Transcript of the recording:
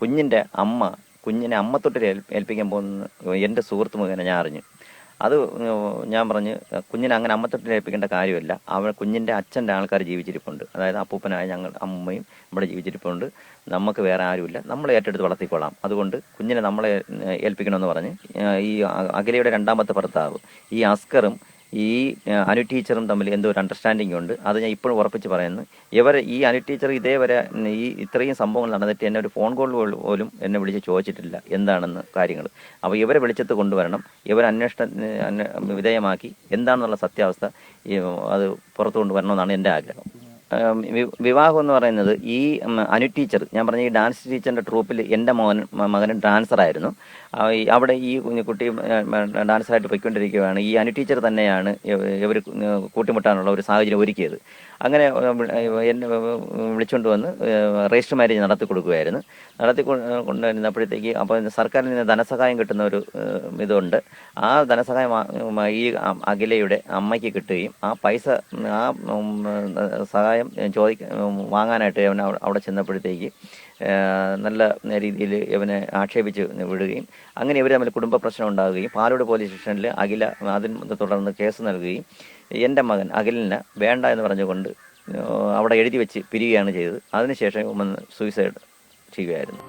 കുഞ്ഞിനെ അമ്മത്തൊട്ടിൽ ഏൽപ്പിക്കാൻ പോകുന്ന എൻ്റെ സുഹൃത്ത് മുഖേന ഞാൻ അറിഞ്ഞു. അത് ഞാൻ പറഞ്ഞ് കുഞ്ഞിനെ അങ്ങനെ അമ്മത്തൊട്ടിൽ ഏൽപ്പിക്കേണ്ട കാര്യമില്ല. കുഞ്ഞിൻ്റെ അച്ഛൻ്റെ ആൾക്കാർ ജീവിച്ചിരിപ്പുണ്ട്. അതായത് അപ്പൂപ്പനായ ഞങ്ങൾ അമ്മയും ഇവിടെ ജീവിച്ചിരിപ്പുണ്ട്. നമുക്ക് വേറെ ആരുമില്ല, നമ്മൾ ഏറ്റെടുത്ത് വളർത്തിക്കൊള്ളാം. അതുകൊണ്ട് കുഞ്ഞിനെ നമ്മളെ ഏൽപ്പിക്കണമെന്ന് പറഞ്ഞ് ഈ അഖിലയുടെ രണ്ടാമത്തെ ഭർത്താവ് ഈ അസ്കറും ഈ അനു ടീച്ചറും തമ്മിൽ എന്തോ ഒരു അണ്ടർസ്റ്റാൻഡിംഗ് ഉണ്ട്. അത് ഞാൻ ഇപ്പോഴും ഉറപ്പിച്ച് പറയുന്നു. ഈ അനു ടീച്ചർ ഇതേവരെ ഇത്രയും സംഭവങ്ങൾ നടന്നിട്ട് എന്നെ ഒരു ഫോൺ കോൾ പോലും എന്നെ വിളിച്ച് ചോദിച്ചിട്ടില്ല എന്താണെന്ന് കാര്യങ്ങൾ. അപ്പോൾ ഇവരെ വിളിച്ചത്ത് കൊണ്ടുവരണം, ഇവരെ വിധേയമാക്കി എന്താണെന്നുള്ള സത്യാവസ്ഥ അത് പുറത്തു കൊണ്ടുവരണമെന്നാണ് എൻ്റെ ആഗ്രഹം. വിവാഹം എന്ന് പറയുന്നത് ഈ അനു ടീച്ചർ, ഞാൻ പറഞ്ഞ ഈ ഡാൻസ് ടീച്ചറിൻ്റെ ട്രൂപ്പിൽ എൻ്റെ മകൻ ഡാൻസറായിരുന്നു. അവിടെ ഈ കുട്ടി ഡാൻസറായിട്ട് പോയിക്കൊണ്ടിരിക്കുകയാണ്. ഈ അനു ടീച്ചർ തന്നെയാണ് ഇവർ കൂട്ടിമുട്ടാനുള്ള ഒരു സാഹചര്യം ഒരുക്കിയത്. അങ്ങനെ എന്നെ വിളിച്ചുകൊണ്ട് വന്ന് രജിസ്റ്റർ മാരേജ് നടത്തി കൊടുക്കുകയായിരുന്നു. കൊണ്ടുവരുന്നപ്പോഴത്തേക്ക് അപ്പോൾ സർക്കാരിൽ നിന്ന് ധനസഹായം കിട്ടുന്ന ഒരു ഇതുണ്ട്. ആ ധനസഹായം ഈ അഖിലയുടെ അമ്മയ്ക്ക് കിട്ടുകയും ആ പൈസ സഹായം വാങ്ങാനായിട്ട് അവൻ അവിടെ ചെന്നപ്പോഴത്തേക്ക് നല്ല രീതിയിൽ ഇവനെ ആക്ഷേപിച്ച് വിടുകയും അങ്ങനെ ഇവർ തമ്മിൽ കുടുംബ പ്രശ്നം ഉണ്ടാകുകയും പാലോട് പോലീസ് സ്റ്റേഷനിൽ അഖില അതിനെ തുടർന്ന് കേസ് നൽകുകയും എൻ്റെ മകൻ അഖിലിനെ വേണ്ട എന്ന് പറഞ്ഞുകൊണ്ട് അവിടെ എഴുതി വെച്ച് പിരിയുകയാണ് ചെയ്തത്. അതിനുശേഷം സൂയിസൈഡ് ചെയ്യുകയായിരുന്നു.